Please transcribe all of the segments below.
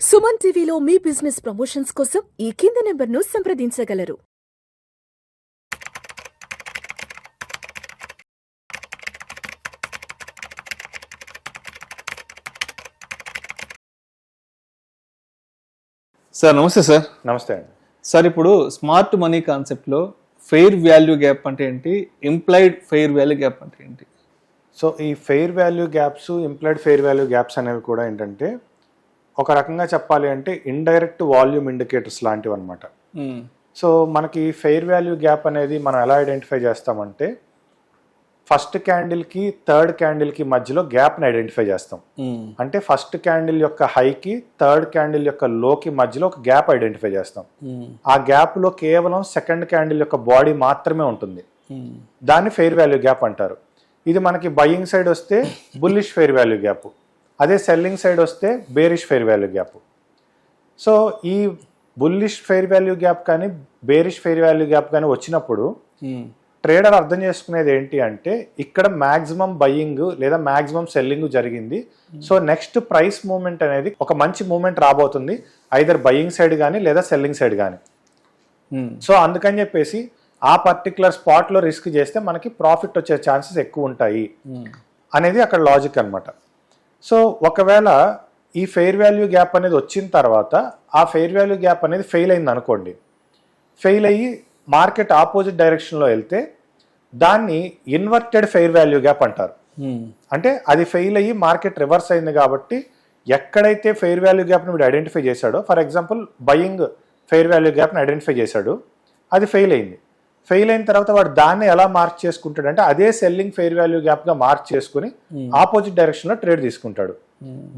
సుమన్ టీవీలో మీ business promotions కోసం ఈ కింది నెంబర్ను సంప్రదించగలరు. సార్ నమస్తే సార్. నమస్తే అండి. సార్ ఇప్పుడు స్మార్ట్ మనీ కాన్సెప్ట్లో ఫెయిర్ వాల్యూ గ్యాప్ అంటే ఏంటి, ఇంప్లాయిడ్ ఫెయిర్ వాల్యూ గ్యాప్ అంటే ఏంటి? సో ఈ fair value gaps, implied fair value gaps అనేవి కూడా ఏంటంటే ఒక రకంగా చెప్పాలి అంటే ఇండైరెక్ట్ వాల్యూమ్ ఇండికేటర్స్ లాంటివి అనమాట. సో మనకి ఫెయిర్ వాల్యూ గ్యాప్ అనేది మనం ఎలా ఐడెంటిఫై చేస్తామంటే ఫస్ట్ క్యాండిల్కి థర్డ్ క్యాండిల్కి మధ్యలో గ్యాప్ని ఐడెంటిఫై చేస్తాం. అంటే ఫస్ట్ క్యాండిల్ యొక్క హైకి థర్డ్ క్యాండిల్ యొక్క లోకి మధ్యలో ఒక గ్యాప్ ఐడెంటిఫై చేస్తాం. ఆ గ్యాప్లో కేవలం సెకండ్ క్యాండిల్ యొక్క బాడీ మాత్రమే ఉంటుంది. దాన్ని ఫెయిర్ వాల్యూ గ్యాప్ అంటారు. ఇది మనకి బయింగ్ సైడ్ వస్తే బుల్లిష్ ఫెయిర్ వాల్యూ గ్యాప్, అదే సెల్లింగ్ సైడ్ వస్తే bearish fair value gap. So ఈ బుల్లిష్ ఫెయిర్ వాల్యూ గ్యాప్ కానీ బేరిష్ ఫెయిర్ వాల్యూ గ్యాప్ కానీ వచ్చినప్పుడు ట్రేడర్ అర్థం చేసుకునేది ఏంటి అంటే ఇక్కడ మ్యాక్సిమం బయింగ్ లేదా మ్యాక్సిమం సెల్లింగ్ జరిగింది. సో నెక్స్ట్ ప్రైస్ మూవ్మెంట్ అనేది ఒక మంచి మూవ్మెంట్ రాబోతుంది, ఐదర్ బయింగ్ సైడ్ కానీ లేదా సెల్లింగ్ సైడ్ కానీ. సో అందుకని చెప్పేసి ఆ పర్టికులర్ స్పాట్లో రిస్క్ చేస్తే మనకి ప్రాఫిట్ వచ్చే ఛాన్సెస్ ఎక్కువ ఉంటాయి అనేది అక్కడ లాజిక్ అనమాట. సో ఒకవేళ ఈ ఫెయిర్ వాల్యూ గ్యాప్ అనేది వచ్చిన తర్వాత ఆ ఫెయిర్ వాల్యూ గ్యాప్ అనేది ఫెయిల్ అయింది అనుకోండి, ఫెయిల్ అయ్యి మార్కెట్ ఆపోజిట్ డైరెక్షన్లో వెళ్తే దాన్ని ఇన్వర్టెడ్ ఫెయిర్ వాల్యూ గ్యాప్ అంటారు. అంటే అది ఫెయిల్ అయ్యి మార్కెట్ రివర్స్ అయింది కాబట్టి ఎక్కడైతే ఫెయిర్ వాల్యూ గ్యాప్ని వీడు ఐడెంటిఫై చేశాడో, for example buying fair value గ్యాప్ని ఐడెంటిఫై చేశాడు, అది ఫెయిల్ అయింది. ఫెయిల్ అయిన తర్వాత వాడు దాన్ని ఎలా మార్క్ చేసుకుంటాడు అంటే అదే సెల్లింగ్ ఫెయిర్ వాల్యూ గ్యాప్గా మార్క్ చేసుకుని ఆపోజిట్ డైరెక్షన్లో ట్రేడ్ తీసుకుంటాడు.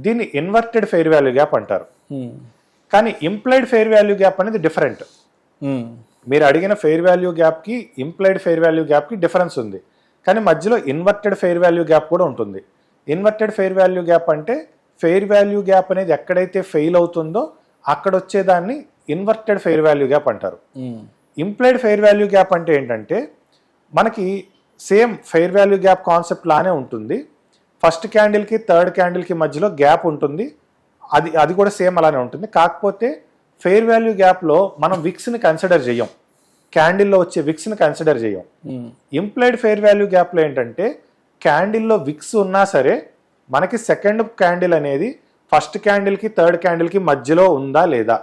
దీన్ని ఇన్వర్టెడ్ ఫెయిర్ వాల్యూ గ్యాప్ అంటారు. కానీ ఇంప్లాయిడ్ ఫెయిర్ వాల్యూ గ్యాప్ అనేది డిఫరెంట్. మీరు అడిగిన ఫెయిర్ వాల్యూ గ్యాప్కి ఇంప్లాయిడ్ ఫెయిర్ వాల్యూ గ్యాప్కి డిఫరెన్స్ ఉంది, కానీ మధ్యలో ఇన్వర్టెడ్ ఫెయిర్ వాల్యూ గ్యాప్ కూడా ఉంటుంది. ఇన్వర్టెడ్ ఫెయిర్ వాల్యూ గ్యాప్ అంటే ఫెయిర్ వాల్యూ గ్యాప్ అనేది ఎక్కడైతే ఫెయిల్ అవుతుందో అక్కడ వచ్చేదాన్ని ఇన్వర్టెడ్ ఫెయిర్ వాల్యూ గ్యాప్ అంటారు. ఇంప్లాయిడ్ ఫెయిర్ వాల్యూ గ్యాప్ అంటే ఏంటంటే మనకి same fair value gap concept లానే ఉంటుంది. ఫస్ట్ క్యాండిల్కి థర్డ్ క్యాండిల్కి మధ్యలో గ్యాప్ ఉంటుంది, అది కూడా సేమ్ అలానే ఉంటుంది. కాకపోతే ఫెయిర్ వాల్యూ గ్యాప్లో మనం విక్స్ని కన్సిడర్ చేయం, క్యాండిల్లో వచ్చే విక్స్ని కన్సిడర్ చేయం. ఇంప్లాయిడ్ ఫెయిర్ వాల్యూ గ్యాప్లో ఏంటంటే క్యాండిల్లో విక్స్ ఉన్నా సరే మనకి సెకండ్ క్యాండిల్ అనేది ఫస్ట్ క్యాండిల్కి థర్డ్ క్యాండిల్కి మధ్యలో ఉందా లేదా,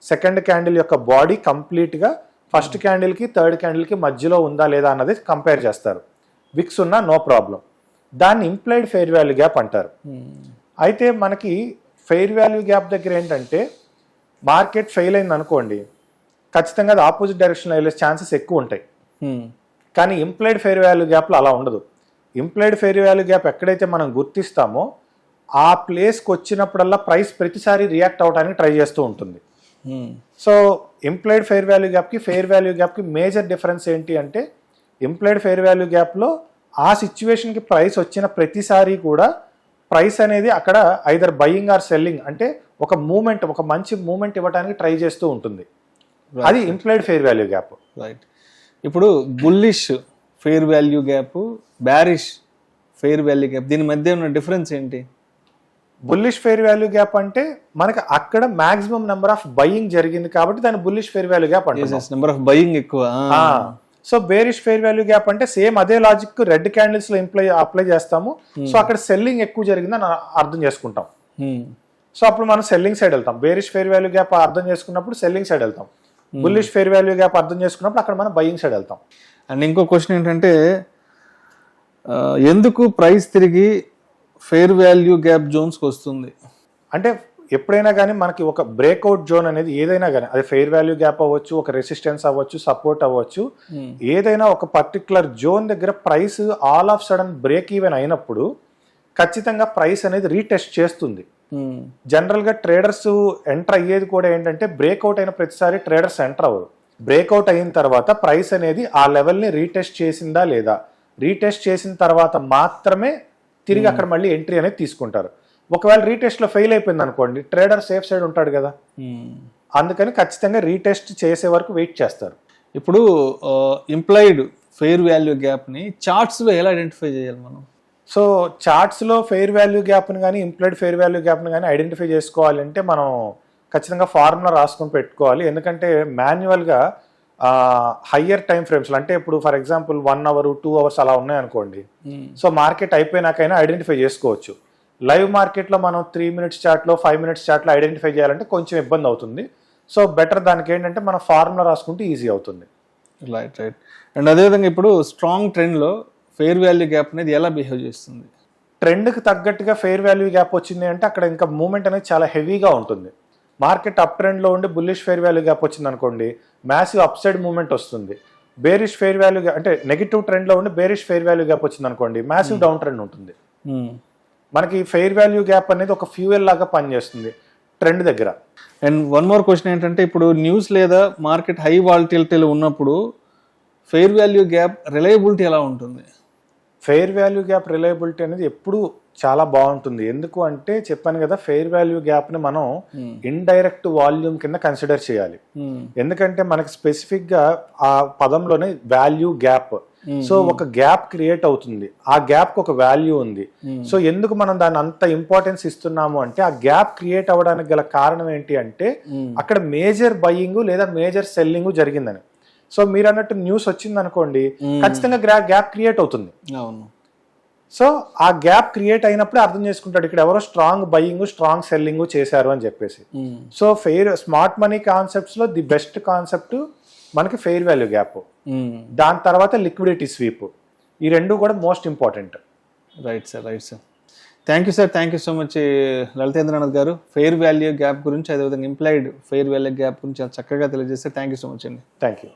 సెకండ్ క్యాండిల్ యొక్క బాడీ కంప్లీట్గా ఫస్ట్ క్యాండిల్కి థర్డ్ క్యాండిల్కి మధ్యలో ఉందా లేదా అన్నది కంపేర్ చేస్తారు. విక్స్ ఉన్నా నో ప్రాబ్లం, దాన్ని ఇంప్లాయిడ్ ఫెయిర్ వాల్యూ గ్యాప్ అంటారు. అయితే మనకి ఫెయిర్ వాల్యూ గ్యాప్ దగ్గర ఏంటంటే మార్కెట్ ఫెయిల్ అయింది అనుకోండి, ఖచ్చితంగా అది ఆపోజిట్ డైరెక్షన్లో వెళ్ళే ఛాన్సెస్ ఎక్కువ ఉంటాయి. కానీ ఇంప్లాయిడ్ ఫెయిర్ వాల్యూ గ్యాప్లో అలా ఉండదు. ఇంప్లాయిడ్ ఫెయిర్ వాల్యూ గ్యాప్ ఎక్కడైతే మనం గుర్తిస్తామో ఆ ప్లేస్కి వచ్చినప్పుడల్లా ప్రైస్ ప్రతిసారి రియాక్ట్ అవడానికి ట్రై చేస్తూ ఉంటుంది. సో ఇంప్లాయిడ్ ఫెయిర్ వాల్యూ గ్యాప్కి ఫెయిర్ వాల్యూ గ్యాప్కి మేజర్ డిఫరెన్స్ ఏంటి అంటే ఇంప్లాయిడ్ ఫెయిర్ వాల్యూ గ్యాప్లో ఆ సిచ్యువేషన్కి ప్రైస్ వచ్చిన ప్రతిసారి కూడా ప్రైస్ అనేది అక్కడ ఐదర్ బయింగ్ ఆర్ సెల్లింగ్ అంటే ఒక మూమెంట్, ఒక మంచి మూమెంట్ ఇవ్వడానికి ట్రై చేస్తూ ఉంటుంది. అది implied fair value gap. Right. ఇప్పుడు bullish fair value gap, bearish fair value gap, దీని మధ్య ఉన్న డిఫరెన్స్ ఏంటి? బుల్లిష్ ఫెయిర్ వాల్యూ గ్యాప్ అంటే మనకి అక్కడ మాక్సిమం నెంబర్ ఆఫ్ బయింగ్ జరిగింది కాబట్టి దాన్ని బుల్లిష్ ఫెయిర్ వాల్యూ గ్యాప్ అంటే నెంబర్ ఆఫ్ బయింగ్ ఎక్కువ. So bearish fair value gap అంటే సేమ్ అదే లాజిక్ రెడ్ క్యాండిల్స్ లో అప్లై చేస్తాము. సో అక్కడ సెల్లింగ్ ఎక్కువ జరిగిందని అర్థం చేసుకుంటాం. సో అప్పుడు మనం సెల్లింగ్ సైడ్ వెళ్తాం. బేరిష్ ఫెయిర్ వాల్యూ గ్యాప్ అర్థం చేసుకున్నప్పుడు సెల్లింగ్ సైడ్ వెళ్తాం. బుల్లిష్ ఫెయిర్ వాల్యూ గ్యాప్ అర్థం చేసుకున్నప్పుడు అక్కడ మనం బయింగ్ సైడ్ వెళ్తాం. అండ్ ఇంకో క్వశ్చన్ ఏంటంటే ఎందుకు ప్రైస్ తిరిగి ఫెయిర్ వాల్యూ గ్యాప్ జోన్స్కి వస్తుంది? అంటే ఎప్పుడైనా కానీ మనకి ఒక బ్రేక్అవుట్ జోన్ అనేది ఏదైనా కానీ అది ఫెయిర్ వాల్యూ గ్యాప్ అవ్వచ్చు, ఒక రెసిస్టెన్స్ అవ్వచ్చు, సపోర్ట్ అవ్వచ్చు, ఏదైనా ఒక పర్టికులర్ జోన్ దగ్గర price all of sudden brake even అయినప్పుడు ఖచ్చితంగా ప్రైస్ అనేది రీటెస్ట్ చేస్తుంది. జనరల్గా ట్రేడర్స్ ఎంటర్ అయ్యేది కూడా ఏంటంటే బ్రేక్అవుట్ అయిన ప్రతిసారి ట్రేడర్స్ ఎంటర్ అవ్వరు. బ్రేక్అవుట్ అయిన తర్వాత ప్రైస్ అనేది ఆ లెవెల్ని రీటెస్ట్ చేసిందా లేదా, రీటెస్ట్ చేసిన తర్వాత మాత్రమే తిరిగి అక్కడ మళ్ళీ ఎంట్రీ అనేది తీసుకుంటారు. ఒకవేళ రీటెస్ట్లో ఫెయిల్ అయిపోయింది అనుకోండి, ట్రేడర్ సేఫ్ సైడ్ ఉంటాడు కదా, అందుకని ఖచ్చితంగా రీటెస్ట్ చేసే వరకు వెయిట్ చేస్తారు. ఇప్పుడు ఇంప్లాయిడ్ ఫెయిర్ వాల్యూ గ్యాప్ని చార్ట్స్లో ఎలా ఐడెంటిఫై చేయాలి మనం? సో చార్ట్స్లో ఫెయిర్ వాల్యూ గ్యాప్ని కానీ ఇంప్లాయిడ్ ఫెయిర్ వాల్యూ గ్యాప్ని కానీ ఐడెంటిఫై చేసుకోవాలంటే మనం ఖచ్చితంగా ఫార్ములా రాసుకొని పెట్టుకోవాలి. ఎందుకంటే మాన్యువల్గా హయ్యర్ టైం ఫ్రేమ్స్లో అంటే ఇప్పుడు ఫర్ ఎగ్జాంపుల్ 1 hour 2 hours అలా ఉన్నాయనుకోండి, సో మార్కెట్ అయిపోయినాకైనా ఐడెంటిఫై చేసుకోవచ్చు. లైవ్ మార్కెట్లో మనం 3 minutes చార్ట్లో 5 minutes చార్ట్లో ఐడెంటిఫై చేయాలంటే కొంచెం ఇబ్బంది అవుతుంది. సో బెటర్ దానికి ఏంటంటే మనం ఫార్ములా రాసుకుంటే ఈజీ అవుతుంది. రైట్. అండ్ అదేవిధంగా ఇప్పుడు స్ట్రాంగ్ ట్రెండ్లో ఫెయిర్ వాల్యూ గ్యాప్ అనేది ఎలా బిహేవ్ చేస్తుంది? ట్రెండ్కి తగ్గట్టుగా ఫెయిర్ వాల్యూ గ్యాప్ వచ్చింది అంటే అక్కడ ఇంకా మూమెంట్ అనేది చాలా హెవీగా ఉంటుంది. మార్కెట్ అప్ ట్రెండ్లో ఉండి బుల్లిష్ ఫెయిర్ వాల్యూ గ్యాప్ వచ్చింది అనుకోండి, మ్యాసివ్ అప్ సైడ్ మూమెంట్ వస్తుంది. బేరిష్ ఫెయిర్ వాల్యూ అంటే నెగిటివ్ ట్రెండ్లో ఉండి బేరిష్ ఫెయిర్ వాల్యూ గ్యాప్ వచ్చింది అనుకోండి, మ్యాసివ్ డౌన్ ట్రెండ్ ఉంటుంది. మనకి ఫెయిర్ వాల్యూ గ్యాప్ అనేది ఒక ఫ్యూయల్ లాగా పనిచేస్తుంది ట్రెండ్ దగ్గర. అండ్ వన్ మోర్ క్వశ్చన్ ఏంటంటే ఇప్పుడు న్యూస్ లేదా మార్కెట్ హై వాలటిలిటీలో ఉన్నప్పుడు ఫెయిర్ వాల్యూ గ్యాప్ రిలయబిలిటీ ఎలా ఉంటుంది? ఫెయిర్ వాల్యూ గ్యాప్ రిలయబిలిటీ అనేది ఎప్పుడు చాలా బాగుంటుంది. ఎందుకు అంటే చెప్పాను కదా, ఫెయిర్ వాల్యూ గ్యాప్ని మనం ఇండైరెక్ట్ వాల్యూమ్ కింద కన్సిడర్ చేయాలి. ఎందుకంటే మనకి స్పెసిఫిక్గా ఆ పదంలోనే వాల్యూ గ్యాప్, సో ఒక గ్యాప్ క్రియేట్ అవుతుంది, ఆ గ్యాప్ ఒక వాల్యూ ఉంది. సో ఎందుకు మనం దాన్ని అంత ఇంపార్టెన్స్ ఇస్తున్నాము అంటే ఆ గ్యాప్ క్రియేట్ అవ్వడానికి గల కారణం ఏంటి అంటే అక్కడ మేజర్ బయింగ్ లేదా మేజర్ సెల్లింగ్ జరిగిందని. సో మీరు అన్నట్టు న్యూస్ వచ్చింది అనుకోండి, ఖచ్చితంగా గ్యాప్ క్రియేట్ అవుతుంది. అవును. సో ఆ గ్యాప్ క్రియేట్ అయినప్పుడే అర్థం చేసుకుంటాడు ఇక్కడ ఎవరో స్ట్రాంగ్ బయింగ్ స్ట్రాంగ్ సెల్లింగ్ చేశారు అని చెప్పేసి. సో స్మార్ట్ మనీ కాన్సెప్ట్స్ లో ది బెస్ట్ కాన్సెప్ట్ మనకి ఫెయిర్ వాల్యూ గ్యాప్, దాని తర్వాత లిక్విడిటీ స్వీప్, ఈ రెండు కూడా most important. Right sir. Thank you sir, thank you so much Lalitendranath garu. Fair value gap గురించి అదేవిధంగా ఇంప్లాయిడ్ ఫెయిర్ వాల్యూ గ్యాప్ గురించి చాలా చక్కగా తెలియజేస్తే థ్యాంక్ యూ సో మచ్ అండి. Thank you.